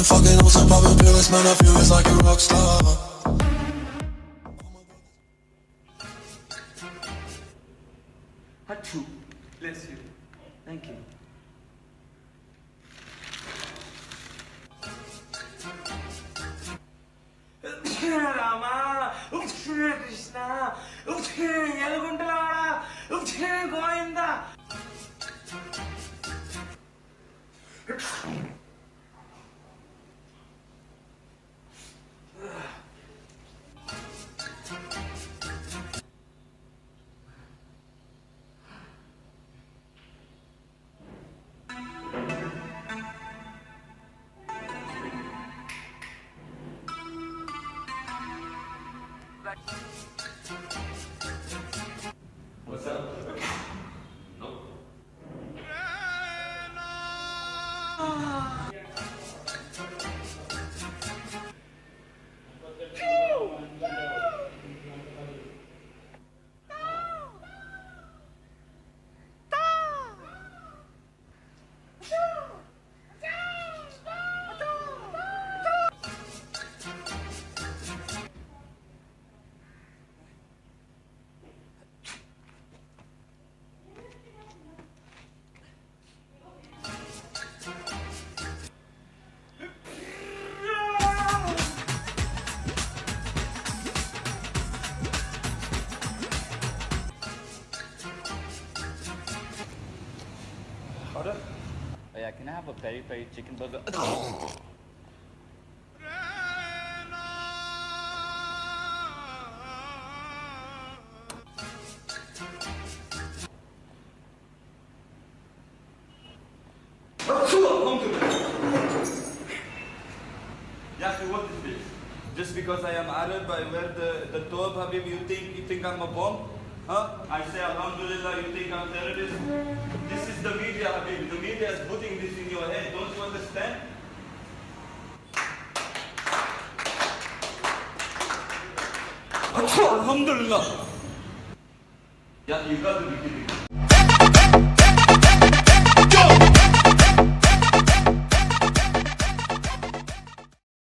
fucking on some poppin' pills, man, I feel it's like a rock star. Hachu, bless you. Thank you. Rama, Krishna, Yalaguntalada, Govinda. What's up? Nope. Order? Oh yeah, can I have a peri peri chicken burger? Yahi, what is this? Just because I am Arab, I wear the toab, Habib, you think I'm a bomb? Huh? I say Alhamdulillah, you think I'm terrorist? This is the media, Habib. The media is putting this in your head. Don't you understand? Alhamdulillah. Yeah, you got to be kidding.